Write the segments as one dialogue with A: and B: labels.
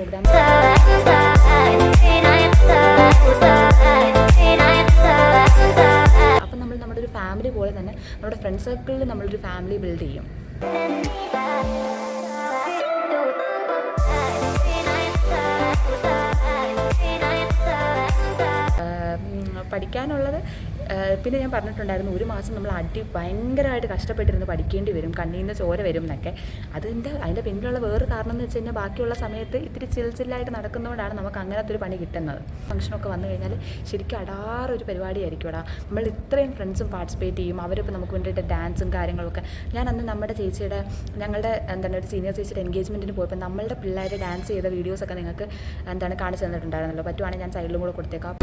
A: Programme. അപ്പം നമ്മൾ നമ്മുടെ ഒരു ഫാമിലി പോലെ തന്നെ നമ്മുടെ ഫ്രണ്ട് സർക്കിളിൽ നമ്മളൊരു ഫാമിലി ബിൽഡ് ചെയ്യും. പഠിക്കാനുള്ളത് പിന്നെ ഞാൻ പറഞ്ഞിട്ടുണ്ടായിരുന്നു, ഒരു മാസം നമ്മൾ ഭയങ്കരമായിട്ട് കഷ്ടപ്പെട്ടിരുന്ന് പഠിക്കേണ്ടി വരും, കണ്ണിൽ നിന്ന് ചോര വരും എന്നൊക്കെ. അതിൻ്റെ പിന്നിലുള്ള വേറെ കാരണം എന്ന് വെച്ച് കഴിഞ്ഞാൽ ബാക്കിയുള്ള സമയത്ത് ഇത്തിരി ചില്ലായിട്ട് നടക്കുന്നതുകൊണ്ടാണ് നമുക്ക് അങ്ങനത്തെ ഒരു പണി കിട്ടുന്നത്. ഫംഗ്ഷനൊക്കെ വന്നു കഴിഞ്ഞാൽ ശരിക്കും അടാറൊരു പരിപാടിയായിരിക്കും അവിടെ. നമ്മൾ ഇത്രയും ഫ്രണ്ട്സും പാർട്ടിസിപ്പേറ്റ് ചെയ്യും, അവരിപ്പോൾ നമുക്ക് വേണ്ടിയിട്ട് ഡാൻസും കാര്യങ്ങളൊക്കെ. ഞാൻ അന്ന് നമ്മുടെ ഞങ്ങളുടെ ഒരു സീനിയർ ചേച്ചിയുടെ എൻഗേജ്മെൻറ്റിന് പോയപ്പോൾ നമ്മളുടെ പിള്ളേർ ഡാൻസ് ചെയ്ത വീഡിയോസൊക്കെ നിങ്ങൾക്ക് കാണിച്ചു തന്നിട്ടുണ്ടായിരുന്നല്ലോ. പറ്റുവാണെങ്കിൽ ഞാൻ സൈഡിലും കൂടെ കൊടുത്തേക്കാം.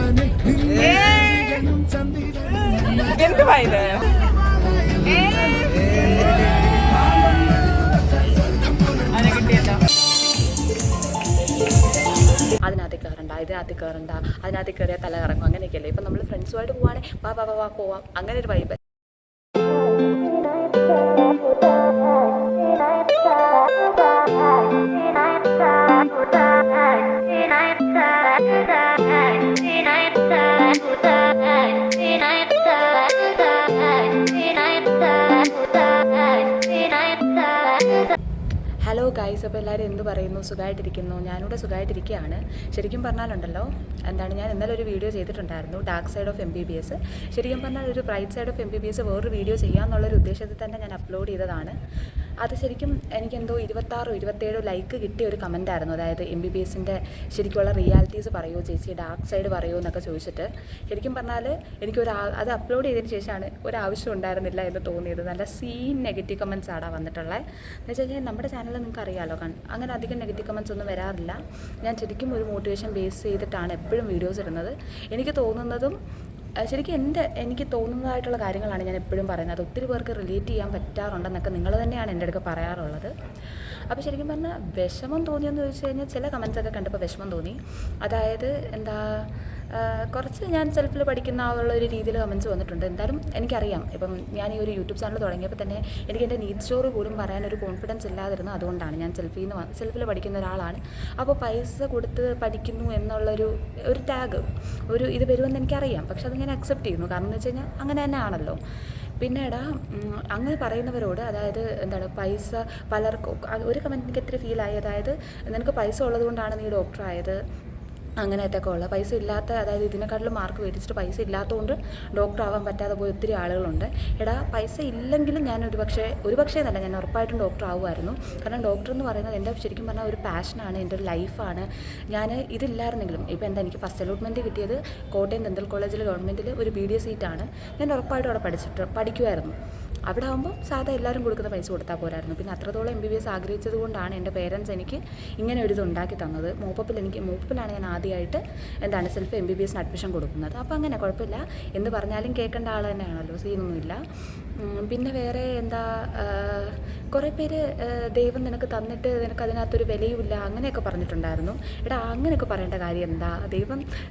A: അതിനകത്ത് കയറണ്ട, ഇതിനകത്ത് കയറണ്ട, അതിനകത്ത് കയറിയാൽ തല കറങ്ങും, അങ്ങനെയൊക്കെയല്ലേ. ഇപ്പം നമ്മൾ ഫ്രണ്ട്സുമായിട്ട് പോവുകയാണെങ്കിൽ വാ പോവാം, അങ്ങനെ ഒരു വൈബ്. ഹലോ ഗൈസ്, അപ്പോൾ എല്ലാവരും എന്ത് പറയുന്നു? സുഖമായിട്ടിരിക്കുന്നു? ഞാനിവിടെ സുഖമായിട്ടിരിക്കുകയാണ്. ശരിക്കും പറഞ്ഞാലുണ്ടല്ലോ, ഞാൻ ഇന്നലെ ഒരു വീഡിയോ ചെയ്തിട്ടുണ്ടായിരുന്നു, ഡാർക്ക് സൈഡ് ഓഫ് MBBS. ശരിക്കും പറഞ്ഞാൽ ഒരു ബ്രൈറ്റ് സൈഡ് ഓഫ് MBBS വേറൊരു വീഡിയോ ചെയ്യാമെന്നുള്ളൊരു ഉദ്ദേശത്തിൽ തന്നെ ഞാൻ അപ്ലോഡ് ചെയ്തതാണ്. അത് ശരിക്കും എനിക്കെന്തോ 26 27 ലൈക്ക് കിട്ടിയ ഒരു കമൻറ്റായിരുന്നു. അതായത് MBBSൻ്റെ ശരിക്കുള്ള റിയാലിറ്റീസ് പറയുമോ ചേച്ചി, ഡാർക്ക് സൈഡ് പറയുമോ എന്നൊക്കെ ചോദിച്ചിട്ട്. ശരിക്കും പറഞ്ഞാൽ അത് അപ്ലോഡ് ചെയ്തതിന് ശേഷമാണ് ഒരാവശ്യം ഉണ്ടായിരുന്നില്ല എന്ന് തോന്നിയത്. നല്ല നെഗറ്റീവ് കമൻറ്റ്സ് ആണ് വന്നിട്ടുള്ളത്. എന്ന് വെച്ച് കഴിഞ്ഞാൽ നമ്മുടെ ചാനൽ നിങ്ങൾക്ക് അറിയാമല്ലോ, അങ്ങനെ അധികം നെഗറ്റീവ് കമൻറ്റ്സ് ഒന്നും വരാറില്ല. ഞാൻ ശരിക്കും ഒരു മോട്ടിവേഷൻ ബേസ് ചെയ്തിട്ടാണ് എപ്പോഴും വീഡിയോസ് ഇടുന്നത്. എനിക്ക് തോന്നുന്നതും ശരിക്കും എനിക്ക് തോന്നുന്നതായിട്ടുള്ള കാര്യങ്ങളാണ് ഞാൻ എപ്പോഴും പറയുന്നത്. ഒത്തിരി പേർക്ക് റിലേറ്റ് ചെയ്യാൻ പറ്റാറുണ്ടെന്നൊക്കെ നിങ്ങൾ തന്നെയാണ് എൻ്റെ അടുത്ത് പറയാറുള്ളത്. അപ്പോൾ ശരിക്കും പറഞ്ഞാൽ വിഷമം തോന്നിയെന്ന് ചോദിച്ചു കഴിഞ്ഞാൽ ചില കമൻസൊക്കെ കണ്ടപ്പോൾ വിഷമം തോന്നി. അതായത് കുറച്ച് ഞാൻ സെൽഫിൽ പഠിക്കുന്ന ഒരു രീതിയിൽ കമൻസ് വന്നിട്ടുണ്ട്. എന്തായാലും എനിക്കറിയാം, ഇപ്പം ഞാൻ ഈ ഒരു യൂട്യൂബ് ചാനൽ തുടങ്ങിയപ്പോൾ തന്നെ എനിക്ക് എൻ്റെ നീഡ് സ്റ്റോറി പോലും പറയാനൊരു കോൺഫിഡൻസ് ഇല്ലാതിരുന്നു. അതുകൊണ്ടാണ് ഞാൻ സെൽഫിൽ പഠിക്കുന്ന ഒരാളാണ്. അപ്പോൾ പൈസ കൊടുത്ത് പഠിക്കുന്നു എന്നുള്ളൊരു ടാഗ് ഇത് വരുമെന്ന് എനിക്കറിയാം. പക്ഷെ അത് ഞാൻ അക്സെപ്റ്റ് ചെയ്യുന്നു. കാരണം എന്ന് വെച്ച് കഴിഞ്ഞാൽ അങ്ങനെ തന്നെ ആണല്ലോ. പിന്നീട് അങ്ങനെ പറയുന്നവരോട്, അതായത് പൈസ പലർക്കും ഒരു കമൻറ്റ് എനിക്ക് എത്ര ഫീലായി. അതായത് നിനക്ക് പൈസ ഉള്ളത് കൊണ്ടാണ് നീ ഡോക്ടറായത്, അങ്ങനത്തെയൊക്കെ ഉള്ള പൈസ ഇല്ലാത്ത, അതായത് ഇതിനെക്കാട്ടിലും മാർക്ക് മേടിച്ചിട്ട് പൈസ ഇല്ലാത്തതുകൊണ്ട് ഡോക്ടർ ആവാൻ പറ്റാതെ പോയി ഒത്തിരി ആളുകളുണ്ട്. പൈസ ഇല്ലെങ്കിലും ഞാൻ ഒരു പക്ഷേ എന്നല്ല, ഞാൻ ഉറപ്പായിട്ടും ഡോക്ടർ ആവുമായിരുന്നു. കാരണം ഡോക്ടർ എന്ന് പറയുന്നത് എൻ്റെ ശരിക്കും പറഞ്ഞാൽ ഒരു പാഷനാണ്, എൻ്റെ ഒരു ലൈഫാണ്. ഞാൻ ഇതില്ലായിരുന്നെങ്കിലും ഇപ്പോൾ എനിക്ക് ഫസ്റ്റ് അലോട്ട്മെൻറ്റ് കിട്ടിയത് കോട്ടയം ഡെൻ്റൽ കോളേജിൽ ഗവൺമെൻറ്റിൽ ഒരു BDS സീറ്റാണ്. ഞാൻ ഉറപ്പായിട്ടും അവിടെ പഠിക്കുമായിരുന്നു. അവിടെ ആകുമ്പോൾ സാധാ എല്ലാവരും കൊടുക്കുന്ന പൈസ കൊടുത്താൽ പോരായിരുന്നു. പിന്നെ അത്രത്തോളം MBBS ആഗ്രഹിച്ചത് കൊണ്ടാണ് എൻ്റെ പേരൻസ് എനിക്ക് ഇങ്ങനെ ഒരു ഇത് ഉണ്ടാക്കി തന്നത്. മൂപ്പപ്പിലാണ് ഞാൻ ആദ്യമായിട്ട് സെൽഫ് MBBSന് അഡ്മിഷൻ കൊടുക്കുന്നത്. അപ്പോൾ അങ്ങനെ കുഴപ്പമില്ല എന്ന് പറഞ്ഞാലും കേൾക്കേണ്ട ആൾ തന്നെയാണല്ലോ, സീനൊന്നുമില്ല. പിന്നെ വേറെ കുറേ പേര് ദൈവം നിനക്ക് തന്നിട്ട് നിനക്ക് അതിനകത്തൊരു വിലയുമില്ല അങ്ങനെയൊക്കെ പറഞ്ഞിട്ടുണ്ടായിരുന്നു. അങ്ങനെയൊക്കെ പറയേണ്ട കാര്യം എന്താ?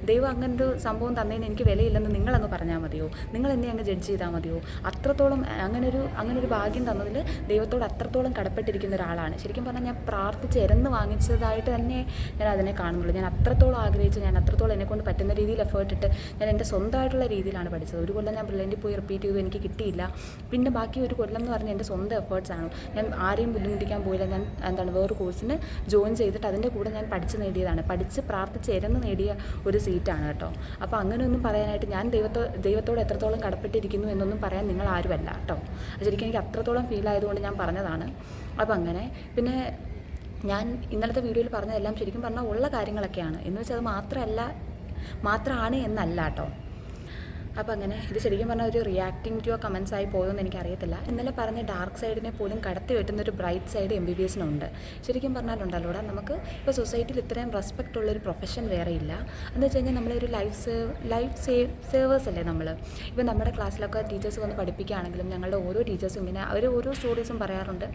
A: ദൈവം അങ്ങനൊരു സംഭവം തന്നതിന് എനിക്ക് വിലയില്ലെന്ന് നിങ്ങളങ്ങ് പറഞ്ഞാൽ മതിയോ? നിങ്ങൾ എന്നെ അങ്ങ് ജഡ്ജ് ചെയ്താൽ മതിയോ? അത്രത്തോളം അങ്ങനൊരു ഭാഗ്യം തന്നതിൽ ദൈവത്തോട് അത്രത്തോളം കടപ്പെട്ടിരിക്കുന്ന ഒരാളാണ്. ശരിക്കും പറഞ്ഞാൽ ഞാൻ പ്രാർത്ഥിച്ച് എരന്ന് വാങ്ങിച്ചതായിട്ട് തന്നെ ഞാൻ അതിനെ കാണുന്നുള്ളൂ. ഞാൻ അത്രത്തോളം ആഗ്രഹിച്ച്, ഞാൻ അത്രത്തോളം എന്നെക്കൊണ്ട് പറ്റുന്ന രീതിയിൽ എഫേർട്ട് ഇട്ട് ഞാൻ എൻ്റെ സ്വന്തമായിട്ടുള്ള രീതിയിലാണ് പഠിച്ചത്. ഒരു കൊല്ലം ഞാൻ ബ്രില്യൻറ്റിൽ പോയി റിപ്പീറ്റ് ചെയ്തു, എനിക്ക് കിട്ടിയില്ല. പിന്നെ ബാക്കി ഒരു കൊല്ലം എന്ന് പറഞ്ഞാൽ എൻ്റെ സ്വന്തം എഫേർട്ട്സാണ്. ഞാൻ ആരെയും ബുദ്ധിമുട്ടിക്കാൻ പോയില്ല. ഞാൻ വേറൊരു കോഴ്സിന് ജോയിൻ ചെയ്തിട്ട് അതിൻ്റെ കൂടെ ഞാൻ പഠിച്ച് പ്രാർത്ഥിച്ച് എരന്ന് നേടിയ ഒരു സീറ്റാണ് കേട്ടോ. അപ്പോൾ അങ്ങനെയൊന്നും പറയാനായിട്ട് ഞാൻ ദൈവത്തോട് എത്രത്തോളം കടപ്പെട്ടിരിക്കുന്നു എന്നൊന്നും പറയാൻ നിങ്ങൾ ആരുമല്ല കേട്ടോ. ശരിക്കും എനിക്ക് അത്രത്തോളം ഫീൽ ആയതുകൊണ്ട് ഞാൻ പറഞ്ഞതാണ്. അപ്പോൾ അങ്ങനെ പിന്നെ ഞാൻ ഇന്നലത്തെ വീഡിയോയിൽ പറഞ്ഞതെല്ലാം ശരിക്കും പറഞ്ഞാൽ ഉള്ള കാര്യങ്ങളൊക്കെയാണ്. എന്ന് വെച്ചാൽ അത് മാത്രമാണ് എന്നല്ല കേട്ടോ. അപ്പോൾ അങ്ങനെ ഇത് ശരിക്കും പറഞ്ഞാൽ ഒരു റിയാക്ടിങ് ടു കമൻസ് ആയി പോയെന്ന് എനിക്കറിയത്തില്ല. ഇന്നലെ പറഞ്ഞ ഡാർക്ക് സൈഡിനെ പോലും കടത്തി വെട്ടുന്നൊരു ബ്രൈറ്റ് സൈഡ് MBBSനുണ്ട്. ശരിക്കും പറഞ്ഞാലുണ്ടല്ലോ, നമുക്ക് ഇപ്പോൾ സൊസൈറ്റിയിൽ ഇത്രയും റെസ്പെക്റ്റ് ഉള്ളൊരു പ്രൊഫഷൻ വേറെ ഇല്ല. എന്ന് വെച്ച് കഴിഞ്ഞാൽ നമ്മളൊരു ലൈഫ് സേവേഴ്സ് അല്ലേ നമ്മൾ. ഇപ്പോൾ നമ്മുടെ ക്ലാസ്സിലൊക്കെ ടീച്ചേഴ്സ് വന്ന് പഠിപ്പിക്കുകയാണെങ്കിലും ഞങ്ങളുടെ ഓരോ ടീച്ചേഴ്സും ഇങ്ങനെ അവർ ഓരോ സ്റ്റോറീസും പറയാറുണ്ട്.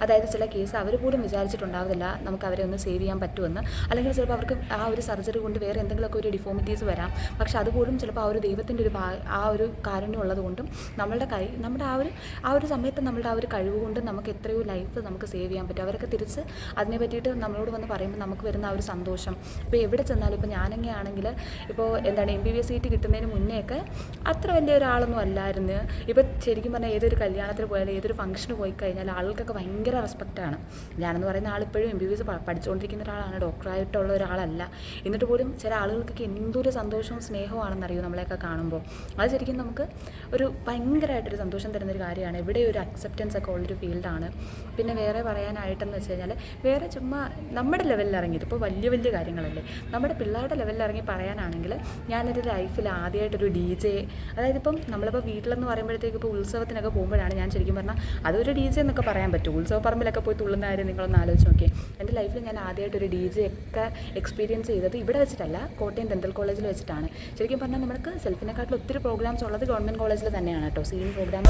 A: അതായത് ചില കേസ് അവർ പോലും വിചാരിച്ചിട്ടുണ്ടാവില്ല നമുക്ക് അവരെ ഒന്ന് സേവ് ചെയ്യാൻ പറ്റുമെന്ന്. അല്ലെങ്കിൽ ചിലപ്പോൾ അവർക്ക് ആ ഒരു സർജറി കൊണ്ട് വേറെ എന്തെങ്കിലുമൊക്കെ ഒരു ഡിഫോമിറ്റീസ് വരാം. പക്ഷെ അതുപോലും ചിലപ്പോൾ ആ ഒരു ദൈവത്തിൻ്റെ ഒരു ആ ഒരു കാരുണ്യം ഉള്ളത് കൊണ്ടും നമ്മുടെ ആ ഒരു സമയത്ത് നമ്മളുടെ ആ ഒരു കഴിവ് കൊണ്ടും നമുക്ക് എത്രയോ ലൈഫ് നമുക്ക് സേവ് ചെയ്യാൻ പറ്റും. അവരൊക്കെ തിരിച്ച് അതിനെ പറ്റിയിട്ട് നമ്മളോട് വന്ന് പറയുമ്പോൾ നമുക്ക് വരുന്ന ആ ഒരു സന്തോഷം. ഇപ്പോൾ എവിടെ ചെന്നാലും ഇപ്പോൾ ഞാനെങ്ങനെ ആണെങ്കിൽ ഇപ്പോൾ MBBS സീറ്റ് കിട്ടുന്നതിന് മുന്നേയൊക്കെ അത്ര വലിയ ഒരാളൊന്നും അല്ലായിരുന്നു. ഇപ്പോൾ ശരിക്കും പറഞ്ഞാൽ ഏതൊരു കല്യാണത്തിന് പോയാലും ഏതൊരു ഫംഗ്ഷന് പോയി കഴിഞ്ഞാൽ ആളുകൾക്കൊക്കെ ഭയങ്കര റെസ്പെക്റ്റാണ്. ഞാനെന്ന് പറയുന്ന ആളിപ്പോഴും MBBS പഠിച്ചുകൊണ്ടിരിക്കുന്ന ഒരാളാണ്, ഡോക്ടറായിട്ടുള്ള ഒരാളല്ല. എന്നിട്ട് പോലും ചില ആളുകൾക്കൊക്കെ എന്തൊരു സന്തോഷവും സ്നേഹമാണെന്നറിയോ നമ്മളെയൊക്കെ കാണുമ്പോൾ. അത് ശരിക്കും നമുക്ക് ഒരു ഭയങ്കരമായിട്ടൊരു സന്തോഷം തരുന്നൊരു കാര്യമാണ്. ഇവിടെ ഒരു അക്സെപ്റ്റൻസ് ഒക്കെ ഉള്ളൊരു ഫീൽഡാണ്. പിന്നെ വേറെ പറയാനായിട്ടെന്ന് വെച്ച് കഴിഞ്ഞാൽ വേറെ ചുമ്മാ നമ്മുടെ ലെവലിൽ ഇറങ്ങിയിട്ട് ഇപ്പോൾ വലിയ വലിയ കാര്യങ്ങളല്ലേ, നമ്മുടെ പിള്ളേരുടെ ലെവലിൽ ഇറങ്ങി പറയാനാണെങ്കിൽ ഞാനൊരു ലൈഫിൽ ആദ്യമായിട്ടൊരു DJ, അതായത് ഇപ്പം നമ്മളിപ്പോൾ വീട്ടിലെന്ന് പറയുമ്പോഴത്തേക്ക് ഇപ്പോൾ ഉത്സവത്തിനൊക്കെ പോകുമ്പോഴാണ് ഞാൻ ശരിക്കും പറഞ്ഞാൽ അതൊരു DJ എന്നൊക്കെ പറയാൻ പറ്റും. ഉത്സവപ്പറമ്പിലൊക്കെ പോയി തുള്ളുന്ന കാര്യം നിങ്ങളൊന്ന് ആലോചിച്ച് നോക്കി. എൻ്റെ ലൈഫിൽ ഞാൻ ആദ്യമായിട്ടൊരു DJ ഒക്കെ എക്സ്പീരിയൻസ് ചെയ്തത് ഇവിടെ വെച്ചിട്ടല്ല, കോട്ടയം ഡെൻ്റൽ കോളേജിൽ വെച്ചിട്ടാണ്. ശരിക്കും പറഞ്ഞാൽ നമുക്ക് സെൽഫിനെക്കാട്ടിൽ ഒത്തിരി പ്രോഗ്രാംസ് ഉള്ളത് ഗവൺമെൻറ് കോളേജിൽ തന്നെയാണ് കേട്ടോ. സീൻ പ്രോഗ്രാംസ്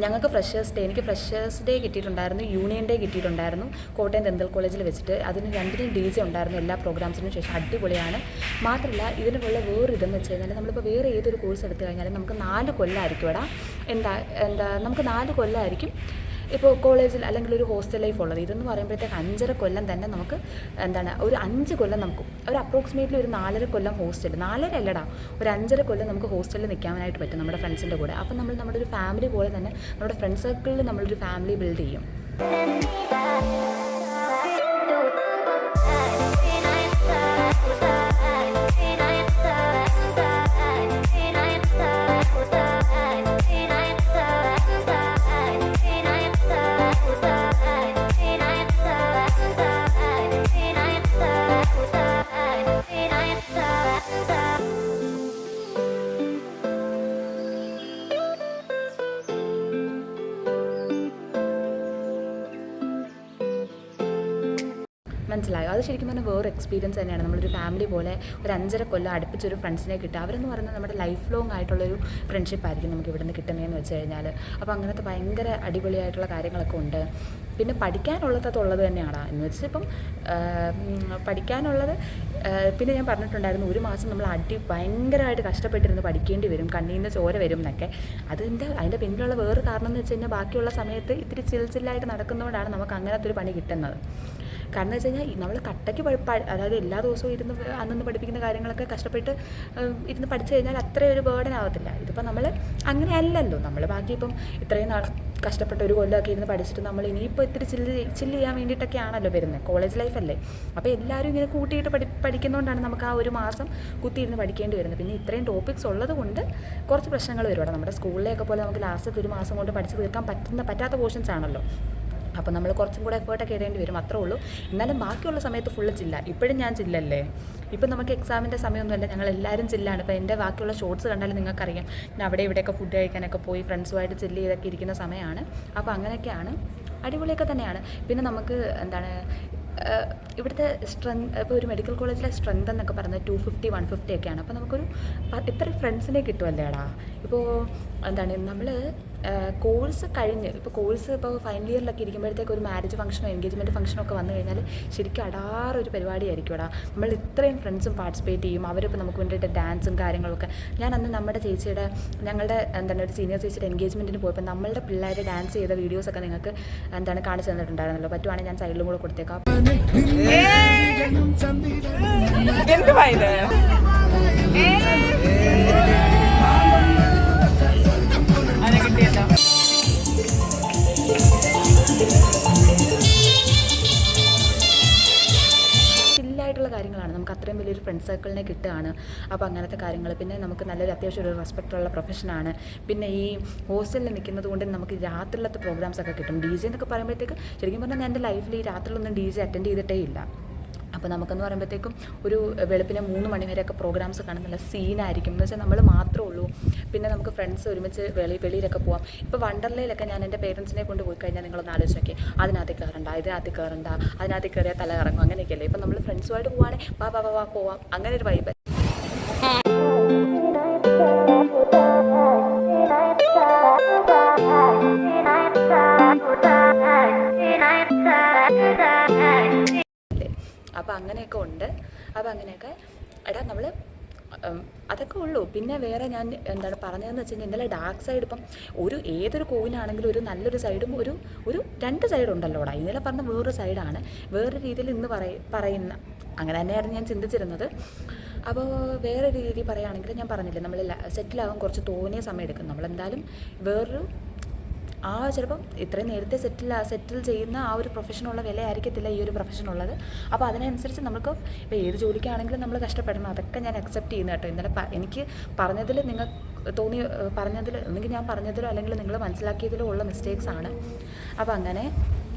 A: ഞങ്ങൾക്ക് എനിക്ക് ഫ്രഷേഴ്സ് ഡേ കിട്ടിയിട്ടുണ്ടായിരുന്നു, യൂണിയൻ ഡേ കിട്ടിയിട്ടുണ്ടായിരുന്നു കോട്ടയം ഡെൻ്റൽ കോളേജിൽ വെച്ചിട്ട്. അതിന് രണ്ടിനും DJ ഉണ്ടായിരുന്നു എല്ലാ പ്രോഗ്രാംസിനും ശേഷം. അടിപൊളിയാണ്. മാത്രമല്ല ഇതിനുള്ള വേറൊരിതെന്ന് വെച്ച് കഴിഞ്ഞാൽ നമ്മളിപ്പോൾ വേറെ ഏതൊരു കോഴ്സ് എടുത്തു കഴിഞ്ഞാലും നമുക്ക് 4 കൊല്ലമായിരിക്കും ഇവിടെ നമുക്ക് 4 കൊല്ലമായിരിക്കും ഇപ്പോൾ കോളേജിൽ അല്ലെങ്കിൽ ഒരു ഹോസ്റ്റൽ ലൈഫ് ഉള്ളത്. ഇതെന്ന് പറയുമ്പോഴത്തേക്ക് 5.5 കൊല്ലം തന്നെ നമുക്ക് ഒരു 5 കൊല്ലം നമുക്ക് ഒരു അപ്രോക്സിമേറ്റ്ലി ഒരു 4.5 കൊല്ലം ഹോസ്റ്റൽ, 4.5 അല്ലടാ, ഒരു 5.5 കൊല്ലം നമുക്ക് ഹോസ്റ്റലിൽ നിൽക്കാനായിട്ട് പറ്റും നമ്മുടെ ഫ്രണ്ട്സിൻ്റെ കൂടെ. അപ്പം നമ്മുടെ ഒരു ഫാമിലി പോലെ തന്നെ നമ്മുടെ ഫ്രണ്ട് സർക്കിളിൽ നമ്മളൊരു ഫാമിലി ബിൽഡ് ചെയ്യും. മനസ്സിലായോ? അത് ശരിക്കും പറഞ്ഞാൽ വേറെ എക്സ്പീരിയൻസ് തന്നെയാണ്. നമ്മളൊരു ഫാമിലി പോലെ ഒരു 5.5 കൊല്ലം അടുപ്പിച്ചൊരു ഫ്രണ്ട്സിനെ കിട്ടുക. അവരെന്ന് പറയുന്നത് നമ്മുടെ ലൈഫ് ലോങ് ആയിട്ടുള്ളൊരു ഫ്രണ്ട്ഷിപ്പായിരിക്കും നമുക്ക് ഇവിടെ നിന്ന് കിട്ടുന്നതെന്ന് വെച്ച് കഴിഞ്ഞാൽ. അപ്പോൾ അങ്ങനത്തെ ഭയങ്കര അടിപൊളിയായിട്ടുള്ള കാര്യങ്ങളൊക്കെ ഉണ്ട്. പിന്നെ പഠിക്കാനുള്ളത് തന്നെയാണ് എന്ന് വെച്ചാൽ ഇപ്പം പഠിക്കാനുള്ളത് പിന്നെ ഞാൻ പറഞ്ഞിട്ടുണ്ടായിരുന്നു, ഒരു മാസം നമ്മൾ ഭയങ്കരമായിട്ട് കഷ്ടപ്പെട്ടിരുന്ന് പഠിക്കേണ്ടി വരും, കണ്ണീന്ന് ചോര വരും എന്നൊക്കെ. അതിൻ്റെ പിന്നിലുള്ള വേറെ കാരണം എന്ന് വെച്ച് കഴിഞ്ഞാൽ ബാക്കിയുള്ള സമയത്ത് ഇത്തിരി ചില്ലായിട്ട് നടക്കുന്നതുകൊണ്ടാണ് നമുക്ക് അങ്ങനത്തെ ഒരു പണി കിട്ടുന്നത്. കാരണം വെച്ച് കഴിഞ്ഞാൽ നമ്മൾ കട്ടയ്ക്ക് അതായത് എല്ലാ ദിവസവും ഇരുന്ന് അന്നന്ന് പഠിപ്പിക്കുന്ന കാര്യങ്ങളൊക്കെ കഷ്ടപ്പെട്ട് ഇരുന്ന് പഠിച്ചു കഴിഞ്ഞാൽ അത്ര ഒരു ബേർഡൻ ആവത്തില്ല. ഇതിപ്പോൾ നമ്മൾ അങ്ങനെ അല്ലല്ലോ. നമ്മൾ ബാക്കി ഇപ്പം ഇത്രയും നാൾ കഷ്ടപ്പെട്ട് ഒരു കൊല്ലമൊക്കെ ഇരുന്ന് പഠിച്ചിട്ട് നമ്മൾ ഇനിയിപ്പോൾ ഇത്തിരി ചില്ല് ചെയ്യാൻ വേണ്ടിയിട്ടൊക്കെ ആണല്ലോ വരുന്നത്. കോളേജ് ലൈഫല്ലേ. അപ്പോൾ എല്ലാവരും ഇങ്ങനെ കൂട്ടിയിട്ട് പഠിക്കുന്നതുകൊണ്ടാണ് നമുക്ക് ആ ഒരു മാസം കുത്തിയിരുന്ന് പഠിക്കേണ്ടി വരുന്നത്. പിന്നെ ഇത്രയും ടോപ്പിക്സ് ഉള്ളത് കൊണ്ട് കുറച്ച് പ്രശ്നങ്ങൾ വരും അവിടെ. നമ്മുടെ സ്കൂളിലെയൊക്കെ പോലെ നമുക്ക് ലാസ്റ്റത്തെ ഒരു മാസം കൊണ്ട് പഠിച്ച് തീർക്കാൻ പറ്റാത്ത പോർഷൻസ് ആണല്ലോ. അപ്പോൾ നമ്മൾ കുറച്ചും കൂടെ എഫേർട്ടൊക്കെ ഇടേണ്ടി വരും, അത്രേ ഉള്ളൂ. എന്നാലും ബാക്കിയുള്ള സമയത്ത് ഫുള്ള് ചില്ല. ഇപ്പോഴും ഞാൻ ചില്ലല്ലേ. ഇപ്പം നമുക്ക് എക്സാമിൻ്റെ സമയമൊന്നുമല്ല, ഞങ്ങൾ എല്ലാവരും ചില്ലാണ്. ഇപ്പോൾ എൻ്റെ ബാക്കിയുള്ള ഷോർട്സ് കണ്ടാലും നിങ്ങൾക്കറിയാം, ഞാൻ അവിടെ ഇവിടെയൊക്കെ ഫുഡ് കഴിക്കാനൊക്കെ പോയി ഫ്രണ്ട്സുമായിട്ട് ചില്ല് ചെയ്തൊക്കെ ഇരിക്കുന്ന സമയമാണ്. അപ്പോൾ അങ്ങനെയൊക്കെയാണ്, അടിപൊളിയൊക്കെ തന്നെയാണ്. പിന്നെ നമുക്ക് ഇവിടുത്തെ ഇപ്പോൾ ഒരു മെഡിക്കൽ കോളേജിലെ സ്ട്രെങ്ത് എന്നൊക്കെ പറയുന്നത് 250, 150 ഒക്കെയാണ്. അപ്പോൾ നമുക്കൊരു ഇത്ര ഫ്രണ്ട്സിനെ കിട്ടുമല്ലേടാ. ഇപ്പോൾ നമ്മൾ കോഴ്സ് കഴിഞ്ഞ് ഇപ്പോൾ ഫൈനൽ ഇയറിലൊക്കെ ഇരിക്കുമ്പോഴത്തേക്ക് ഒരു മാരേജ് ഫംഗ്ഷനോ എൻഗേജ്മെൻറ്റ് ഫംഗ്ഷനോ ഒക്കെ വന്നു കഴിഞ്ഞാൽ ശരിക്കും അടാറൊരു പരിപാടിയായിരിക്കും ഇവിടെ. നമ്മൾ ഇത്രയും ഫ്രണ്ട്സും പാർട്ടിസിപ്പേറ്റ് ചെയ്യും. അവരിപ്പോൾ നമുക്ക് വേണ്ടിയിട്ട് ഡാൻസും കാര്യങ്ങളൊക്കെ. ഞാൻ അന്ന് ഞങ്ങളുടെ ഒരു സീനിയർ ചേച്ചിയുടെ എൻഗേജ്മെൻറ്റിന് പോയപ്പോൾ നമ്മളുടെ പിള്ളേർ ഡാൻസ് ചെയ്ത വീഡിയോസൊക്കെ നിങ്ങൾക്ക് കാണിച്ചു തന്നിട്ടുണ്ടായിരുന്നല്ലോ. പറ്റുവാണെങ്കിൽ ഞാൻ സൈഡിലും കൂടെ കൊടുത്തേക്കാം. ചില്ലായിട്ടുള്ള കാര്യങ്ങളാണ്. നമുക്ക് അത്രയും വലിയൊരു ഫ്രണ്ട് സർക്കിളിനെ കിട്ടുകയാണ്. അപ്പോൾ അങ്ങനത്തെ കാര്യങ്ങൾ. പിന്നെ നമുക്ക് നല്ലൊരു അത്യാവശ്യം ഒരു റെസ്പെക്റ്റുള്ള പ്രൊഫഷനാണ്. പിന്നെ ഈ ഹോസ്റ്റലിൽ നിൽക്കുന്നത് കൊണ്ട് നമുക്ക് രാത്രിയിലത്തെ പ്രോഗ്രാംസ് ഒക്കെ കിട്ടും. DJ എന്നൊക്കെ പറയുമ്പോഴത്തേക്ക് ശരിക്കും പറഞ്ഞാൽ ഞാൻ എൻ്റെ ലൈഫിൽ ഈ രാത്രിയിലൊന്നും DJ അറ്റൻഡ് ചെയ്തിട്ടേ ഇല്ല. അപ്പോൾ നമുക്കെന്ന് പറയുമ്പോഴത്തേക്കും ഒരു വെളുപ്പിനെ 3 മണി വരെയൊക്കെ പ്രോഗ്രാംസ് കാണും. നല്ല സീനായിരിക്കും എന്ന് വെച്ചാൽ നമ്മൾ മാത്രമേ ഉള്ളൂ. പിന്നെ നമുക്ക് ഫ്രണ്ട്സ് ഒരുമിച്ച് വെളിയിലൊക്കെ പോകാം. ഇപ്പോൾ വണ്ടർലയിലൊക്കെ ഞാൻ എൻ്റെ പേരൻസിനെ കൊണ്ട് പോയി കഴിഞ്ഞാൽ നിങ്ങളൊന്ന് ആലോചിച്ച് നോക്കി, അതിനകത്ത് കയറണ്ട, അതിനകത്ത് കയറിയാൽ തല കറങ്ങും, അങ്ങനെയൊക്കെയല്ലേ. ഇപ്പം നമ്മൾ ഫ്രണ്ട്സുമായിട്ട് പോവുകയാണെങ്കിൽ വാ പോവാം, അങ്ങനെ ഒരു വൈബ്. അപ്പോൾ അങ്ങനെയൊക്കെ ഉണ്ട്. അപ്പോൾ അങ്ങനെയൊക്കെ എടാ നമ്മൾ അതൊക്കെ ഉള്ളൂ. പിന്നെ വേറെ ഞാൻ എന്താണ് പറഞ്ഞതെന്ന് വെച്ച് കഴിഞ്ഞാൽ ഇന്നലെ ഡാർക്ക് സൈഡ് ഇപ്പം ഏതൊരു കോയിനാണെങ്കിലും ഒരു നല്ലൊരു സൈഡും ഒരു 2 സൈഡ് ഉണ്ടല്ലോടാ. ഇന്നലെ പറഞ്ഞ വേറൊരു സൈഡാണ്, വേറൊരു രീതിയിൽ ഇന്ന് പറയുന്ന അങ്ങനെ തന്നെയായിരുന്നു ഞാൻ ചിന്തിച്ചിരുന്നത്. അപ്പോൾ വേറെ രീതി പറയുകയാണെങ്കിൽ ഞാൻ പറഞ്ഞില്ലേ, നമ്മൾ സെറ്റിലാകാൻ കുറച്ച് തോന്നിയ സമയം എടുക്കും. നമ്മളെന്തായാലും വേറൊരു ചിലപ്പം ഇത്രയും നേരത്തെ സെറ്റിൽ ചെയ്യുന്ന ആ ഒരു പ്രൊഫഷനുള്ള വില ആയിരിക്കത്തില്ല ഈ ഒരു പ്രൊഫഷനുള്ളത്. അപ്പോൾ അതിനനുസരിച്ച് നമുക്ക് ഇപ്പോൾ ഏത് ജോലിക്കാണെങ്കിലും നമ്മൾ കഷ്ടപ്പെടണം. അതൊക്കെ ഞാൻ അക്സെപ്റ്റ് ചെയ്യുന്ന കേട്ടോ. ഇന്നലെ എനിക്ക് പറഞ്ഞതിൽ ഒന്നെങ്കിൽ ഞാൻ പറഞ്ഞതിലോ അല്ലെങ്കിൽ നിങ്ങൾ മനസ്സിലാക്കിയതിലോ ഉള്ള മിസ്റ്റേക്സ് ആണ്. അപ്പോൾ അങ്ങനെ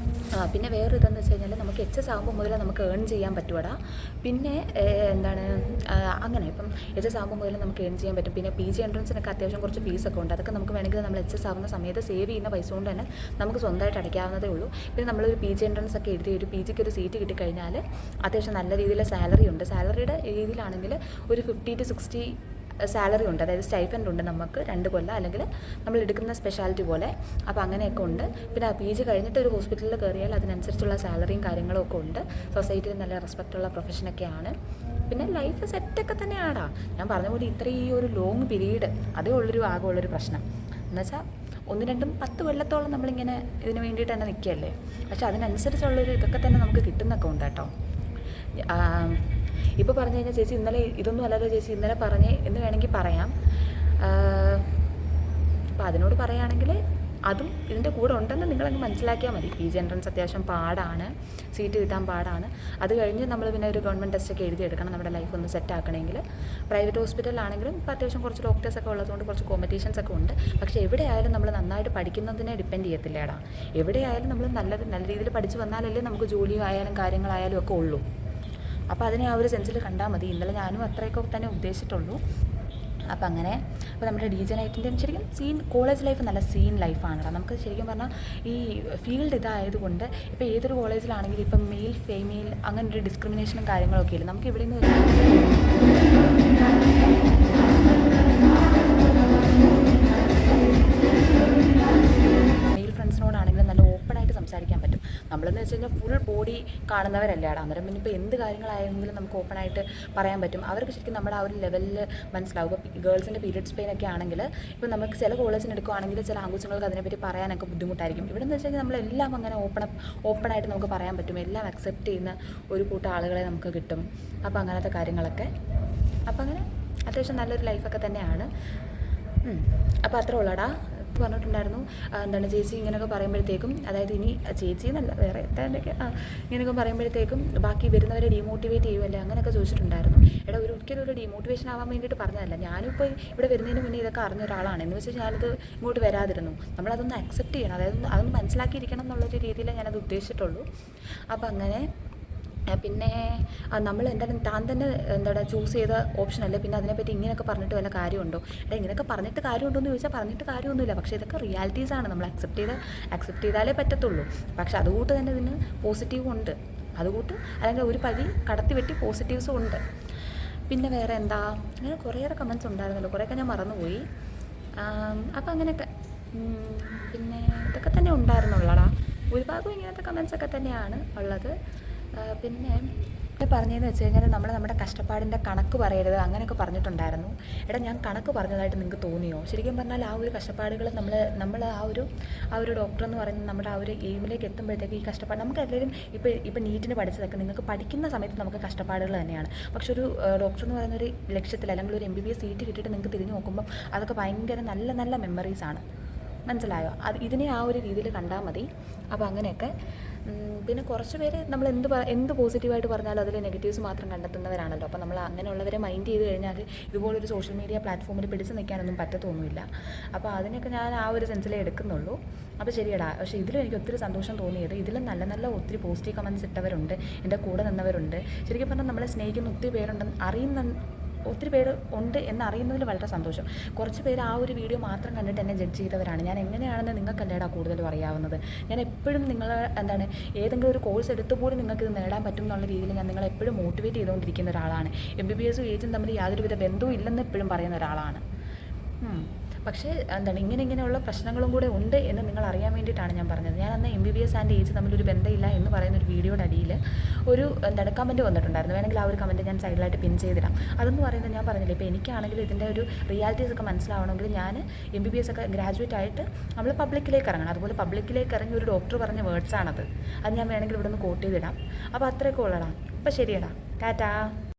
A: പിന്നെ വേറൊരു ഇതെന്ന് വെച്ച് കഴിഞ്ഞാൽ നമുക്ക് HS ആകുമ്പോൾ മുതൽ നമുക്ക് ഏൺ ചെയ്യാൻ പറ്റുമടാ. പിന്നെ എന്താണ് അങ്ങനെ ഇപ്പം HS ആകുമ്പോൾ മുതൽ നമുക്ക് ഏൺ ചെയ്യാൻ പറ്റും. പിന്നെ PG എൻട്രൻസിനൊക്കെ അത്യാവശ്യം കുറച്ച് ഫീസൊക്കെ ഉണ്ട്. അതൊക്കെ നമുക്ക് വേണമെങ്കിൽ നമ്മൾ HS ആവുന്ന സമയത്ത് സേവ് ചെയ്യുന്ന പൈസ കൊണ്ട് തന്നെ നമുക്ക് സ്വന്തമായിട്ട് അടയ്ക്കാവുന്നതേ ഉള്ളൂ. പിന്നെ നമ്മളൊരു PG എൻട്രൻസ് ഒക്കെ എഴുതി ഒരു PGക്ക് ഒരു സീറ്റ് കിട്ടിക്കഴിഞ്ഞാൽ അത്യാവശ്യം നല്ല രീതിയിൽ സാലറി ഉണ്ട്. സാലറിയുടെ രീതിയിലാണെങ്കിൽ ഒരു 50 to 60 സാലറി ഉണ്ട്, അതായത് സ്റ്റൈഫൻഡ് ഉണ്ട് നമുക്ക് 2 കൊല്ലം, അല്ലെങ്കിൽ നമ്മൾ എടുക്കുന്ന സ്പെഷ്യാലിറ്റി പോലെ. അപ്പോൾ അങ്ങനെയൊക്കെ ഉണ്ട്. പിന്നെ PG കഴിഞ്ഞിട്ട് ഒരു ഹോസ്പിറ്റലിൽ കയറിയാൽ അതിനനുസരിച്ചുള്ള സാലറിയും കാര്യങ്ങളും ഒക്കെ ഉണ്ട്. സൊസൈറ്റിയിൽ നല്ല റെസ്പെക്റ്റുള്ള പ്രൊഫഷനൊക്കെയാണ്. പിന്നെ ലൈഫ് സെറ്റൊക്കെ തന്നെയാടാ. ഞാൻ പറഞ്ഞ പോലെ ഇത്രയും ഒരു ലോങ് പീരീഡ് അതേ ആകെയുള്ളൊരു പ്രശ്നം എന്നുവെച്ചാൽ 1, 2, 10 കൊല്ലത്തോളം നമ്മളിങ്ങനെ ഇതിന് വേണ്ടിയിട്ട് തന്നെ നിൽക്കുകയല്ലേ. പക്ഷെ അതിനനുസരിച്ചുള്ളൊരു ഇതൊക്കെ തന്നെ നമുക്ക് കിട്ടുന്നൊക്കെ ഉണ്ട് കേട്ടോ. ഇപ്പോൾ പറഞ്ഞു കഴിഞ്ഞാൽ ചേച്ചി ഇന്നലെ ഇതൊന്നും അല്ലല്ലോ ചേച്ചി ഇന്നലെ പറഞ്ഞേ എന്ന് വേണമെങ്കിൽ പറയാം. അപ്പോൾ അതിനോട് പറയുകയാണെങ്കിൽ അതും ഇതിൻ്റെ കൂടെ ഉണ്ടെന്ന് നിങ്ങളങ്ങ് മനസ്സിലാക്കിയാൽ മതി. PG എൻട്രൻസ് അത്യാവശ്യം പാടാണ്, സീറ്റ് കിട്ടാൻ പാടാണ്. അത് കഴിഞ്ഞ് നമ്മൾ പിന്നെ ഒരു ഗവൺമെൻറ് ടെസ്റ്റൊക്കെ എഴുതിയെടുക്കണം നമ്മുടെ ലൈഫ് ഒന്ന് സെറ്റ് ആക്കണമെങ്കിൽ. പ്രൈവറ്റ് ഹോസ്പിറ്റലിലാണെങ്കിലും ഇപ്പോൾ അത്യാവശ്യം കുറച്ച് ഡോക്ടേഴ്സൊക്കെ ഉള്ളതുകൊണ്ട് കുറച്ച് കോമ്പറ്റീഷൻസ് ഒക്കെ ഉണ്ട്. പക്ഷേ എവിടെയായാലും നമ്മൾ നന്നായിട്ട് പഠിക്കുന്നതിനെ ഡിപ്പെൻഡ് ചെയ്യത്തില്ലേടാ. എവിടെയായാലും നമ്മൾ നല്ല രീതിയിൽ പഠിച്ച് വന്നാലല്ലേ നമുക്ക് ജോലിയോ ആയാലും കാര്യങ്ങളായാലും ഒക്കെ ഉള്ളൂ. അപ്പോൾ അതിനെ ആ ഒരു സെൻസിൽ കണ്ടാൽ മതി. ഇന്നലെ ഞാനും അത്രയൊക്കെ തന്നെ ഉദ്ദേശിച്ചിട്ടുള്ളൂ. അപ്പോൾ അങ്ങനെ അപ്പോൾ നമ്മുടെ DJ നൈറ്റിൻ്റെ ശരിക്കും കോളേജ് ലൈഫ് നല്ല ലൈഫാണ്. നമുക്ക് ശരിക്കും പറഞ്ഞാൽ ഈ ഫീൽഡ് ഇതായതുകൊണ്ട് ഇപ്പോൾ ഏതൊരു കോളേജിലാണെങ്കിലും ഇപ്പം മെയിൽ ഫീമെയിൽ അങ്ങനെ ഒരു ഡിസ്ക്രിമിനേഷനും കാര്യങ്ങളൊക്കെ ഇല്ല. നമുക്ക് ഇവിടെ നിന്ന് മെയിൽ ഫ്രണ്ട്സിനോടാണെങ്കിലും നല്ല ഓപ്പണായിട്ട് സംസാരിക്കാൻ പറ്റും. നമ്മളെന്ന് വെച്ച് കഴിഞ്ഞാൽ ഫുൾ ബോഡി കാണുന്നവരല്ലേടാ. അന്നേരം പിന്നെ ഇപ്പോൾ എന്ത് കാര്യങ്ങളായെങ്കിലും നമുക്ക് ഓപ്പണായിട്ട് പറയാൻ പറ്റും. അവർക്ക് ശരിക്കും നമ്മുടെ ആ ഒരു ലെവലിൽ മനസ്സിലാവും. ഇപ്പോൾ ഗേൾസിൻ്റെ പീരിയഡ്സ് പെയിൻ ഒക്കെ ആണെങ്കിൽ ഇപ്പോൾ നമുക്ക് ചില കോളേജിന് എടുക്കുകയാണെങ്കിൽ ചില ആൺകുട്ടികൾക്ക് അതിനെപ്പറ്റി പറയാനൊക്കെ ബുദ്ധിമുട്ടായിരിക്കും. ഇവിടെ എന്ന് വെച്ച് കഴിഞ്ഞാൽ നമ്മളെല്ലാം അങ്ങനെ ഓപ്പണായിട്ട് നമുക്ക് പറയാൻ പറ്റും. എല്ലാം അക്സെപ്റ്റ് ചെയ്യുന്ന ഒരു കൂട്ടം ആളുകളെ നമുക്ക് കിട്ടും. അപ്പോൾ അങ്ങനത്തെ കാര്യങ്ങളൊക്കെ അപ്പോൾ അങ്ങനെ അത്യാവശ്യം നല്ലൊരു ലൈഫൊക്കെ തന്നെയാണ്. അപ്പോൾ അത്രേ ഉള്ളടാ. പറഞ്ഞിട്ടുണ്ടായിരുന്നു എന്താണ് ചേച്ചി ഇങ്ങനെയൊക്കെ പറയുമ്പോഴത്തേക്കും, അതായത് ഇനി ചേച്ചി എന്നല്ല വേറെ എന്തൊക്കെ ഇങ്ങനെയൊക്കെ പറയുമ്പോഴത്തേക്കും ബാക്കി വരുന്നവരെ ഡീമോട്ടിവേറ്റ് ചെയ്യുമല്ലേ അങ്ങനെയൊക്കെ ചോദിച്ചിട്ടുണ്ടായിരുന്നു. എടാ ഒരിക്കലും ഒരു ഡീമോട്ടിവേഷൻ ആവാൻ വേണ്ടിയിട്ട് പറഞ്ഞതല്ല. ഞാനിപ്പോൾ ഇവിടെ വരുന്നതിന് മുന്നേ ഇതൊക്കെ അറിഞ്ഞ ഒരാളാണ്. എന്ന് വെച്ചാൽ ഞാനത് ഇങ്ങോട്ട് വരാതിരുന്നു. നമ്മളതൊന്ന് അക്സെപ്റ്റ് ചെയ്യണം, അതായത് അതൊന്ന് മനസ്സിലാക്കിയിരിക്കണം എന്നുള്ളൊരു രീതിയിലേ ഞാനത് ഉദ്ദേശിച്ചിട്ടുള്ളൂ. അപ്പോൾ അങ്ങനെ പിന്നെ നമ്മൾ എന്തായാലും താൻ തന്നെ ചൂസ് ചെയ്ത ഓപ്ഷനല്ലേ. പിന്നെ അതിനെപ്പറ്റി ഇങ്ങനെയൊക്കെ പറഞ്ഞിട്ട് വല്ല കാര്യമുണ്ടോ? ഇങ്ങനെയൊക്കെ പറഞ്ഞിട്ട് കാര്യമുണ്ടോ എന്ന് ചോദിച്ചാൽ പറഞ്ഞിട്ട് കാര്യമൊന്നുമില്ല. പക്ഷേ ഇതൊക്കെ റിയാലിറ്റീസാണ്. നമ്മൾ അക്സെപ്റ്റ് ചെയ്താലേ പറ്റത്തുള്ളൂ. പക്ഷെ അതുകൂട്ട് തന്നെ ഇതിന് പോസിറ്റീവും ഉണ്ട്. അതുകൂട്ട് അല്ലെങ്കിൽ ഒരു പടി കടത്തി വെട്ടി പോസിറ്റീവ്സും ഉണ്ട്. പിന്നെ വേറെ എന്താ, അങ്ങനെ കുറേയേറെ കമൻറ്റ്സ് ഉണ്ടായിരുന്നല്ലോ, കുറേയൊക്കെ ഞാൻ മറന്നുപോയി. അപ്പോൾ അങ്ങനെയൊക്കെ പിന്നെ ഇതൊക്കെ തന്നെ ഉണ്ടായിരുന്നുള്ളടാ. ഒരുപാടും ഇങ്ങനത്തെ കമൻറ്റ്സൊക്കെ തന്നെയാണ് ഉള്ളത്. പിന്നെ പറഞ്ഞതെന്ന് വെച്ച് കഴിഞ്ഞാൽ നമ്മുടെ കഷ്ടപ്പാടിൻ്റെ കണക്ക് പറയരുത് അങ്ങനെയൊക്കെ പറഞ്ഞിട്ടുണ്ടായിരുന്നു. ഞാൻ കണക്ക് പറഞ്ഞതായിട്ട് നിങ്ങൾക്ക് തോന്നിയോ? ശരിക്കും പറഞ്ഞാൽ ആ ഒരു കഷ്ടപ്പാടുകൾ നമ്മൾ ആ ഒരു ഡോക്ടർ എന്ന് പറയുന്നത് നമ്മുടെ ആ ഒരു എയിമിലേക്ക് എത്തുമ്പോഴത്തേക്ക് ഈ കഷ്ടപ്പാട് നമുക്ക് എല്ലാവരും ഇപ്പോൾ നീറ്റിന് പഠിച്ചതൊക്കെ നിങ്ങൾക്ക് പഠിക്കുന്ന സമയത്ത് നമുക്ക് കഷ്ടപ്പാടുകൾ തന്നെയാണ്. പക്ഷെ ഒരു ഡോക്ടർ എന്ന് പറയുന്ന ഒരു ലക്ഷ്യത്തിൽ അല്ലെങ്കിൽ ഒരു MBBS സീറ്റ് കിട്ടിയിട്ട് നിങ്ങൾക്ക് തിരിഞ്ഞു നോക്കുമ്പോൾ അതൊക്കെ ഭയങ്കര നല്ല നല്ല മെമ്മറീസാണ്. മനസ്സിലായോ? ഇതിനെ ആ ഒരു രീതിയിൽ കണ്ടാൽ മതി. അപ്പോൾ അങ്ങനെയൊക്കെ പിന്നെ കുറച്ച് പേര് നമ്മൾ എന്ത് പോസിറ്റീവായിട്ട് പറഞ്ഞാലും അതിൽ നെഗറ്റീവ്സ് മാത്രം കണ്ടെത്തുന്നവരാണല്ലോ. അപ്പോൾ നമ്മൾ അങ്ങനെയുള്ളവരെ മൈൻഡ് ചെയ്ത് കഴിഞ്ഞാൽ ഇതുപോലൊരു സോഷ്യൽ മീഡിയ പ്ലാറ്റ്ഫോമിൽ പിടിച്ച് നിൽക്കാനൊന്നും പറ്റത്തൊന്നുമില്ല. അപ്പോൾ അതിനൊക്കെ ഞാൻ ആ ഒരു സെൻസിലേ എടുക്കുന്നുള്ളൂ. അപ്പോൾ ശരിയടാ. പക്ഷേ ഇതിലും എനിക്ക് ഒത്തിരി സന്തോഷം തോന്നിയത്, ഇതിലും നല്ല നല്ല ഒത്തിരി പോസിറ്റീവ് കമൻറ്റ്സ് ഇട്ടവരുണ്ട്, എൻ്റെ കൂടെ നിന്നവരുണ്ട്. ശരിക്കും പറഞ്ഞാൽ നമ്മളെ സ്നേഹിക്കുന്ന ഒത്തിരി പേരുണ്ടെന്ന് ഒത്തിരി പേര് ഉണ്ട് എന്നറിയുന്നതിൽ വളരെ സന്തോഷം. കുറച്ച് പേര് ആ ഒരു വീഡിയോ മാത്രം കണ്ടിട്ട് എന്നെ ജഡ്ജ് ചെയ്തവരാണ്. ഞാൻ എങ്ങനെയാണെന്ന് നിങ്ങൾക്കല്ലേടാ കൂടുതലും അറിയാവുന്നത്. ഞാൻ എപ്പോഴും ഏതെങ്കിലും ഒരു കോഴ്സ് എടുത്തു പോലും നിങ്ങൾക്ക് ഇത് നേടാൻ പറ്റും എന്നുള്ള രീതിയിൽ ഞാൻ നിങ്ങളെ എപ്പോഴും മോട്ടിവേറ്റ് ചെയ്തുകൊണ്ടിരിക്കുന്ന ഒരാളാണ്. MBBS ഏജും തമ്മിൽ യാതൊരുവിധ ബന്ധവും ഇല്ലെന്ന് എപ്പോഴും പറയുന്ന ഒരാളാണ്. പക്ഷേ ഇങ്ങനെയുള്ള പ്രശ്നങ്ങളും കൂടെ ഉണ്ട് എന്ന് നിങ്ങൾ അറിയാൻ വേണ്ടിയിട്ടാണ് ഞാൻ പറഞ്ഞത്. ഞാൻ അന്ന് MBBS ആൻഡ് ഏജ് തമ്മിലൊരു ബന്ധമില്ല എന്ന് പറയുന്ന ഒരു വീഡിയോയുടെ അടിയിൽ ഒരു കമൻറ്റ് വന്നിട്ടുണ്ടായിരുന്നു. വേണമെങ്കിൽ ആ ഒരു കമൻറ്റ് ഞാൻ സൈഡിലായിട്ട് പിൻ ചെയ്തിടാം. അതെന്ന് പറയുന്നത്, ഞാൻ പറഞ്ഞില്ലേ, ഇപ്പോൾ എനിക്കാണെങ്കിൽ ഇതിൻ്റെ ഒരു റിയാലിറ്റീസ് ഒക്കെ മനസ്സിലാവണമെങ്കിൽ ഞാൻ MBBS ഒക്കെ ഗ്രാജുവേറ്റ് ആയിട്ട് നമ്മൾ പബ്ലിക്കിലേക്ക് ഇറങ്ങണം. അതുപോലെ പബ്ലിക്കിലേക്ക് ഇറങ്ങി ഒരു ഡോക്ടർ പറഞ്ഞ വേർഡ്സാണത്. അത് ഞാൻ വേണമെങ്കിൽ ഇവിടെ നിന്ന് കോട്ട് ചെയ്തിടാം. അപ്പോൾ അത്രയൊക്കെ ഉള്ളടാ. അപ്പോൾ ശരിയടാ, ടാറ്റാ.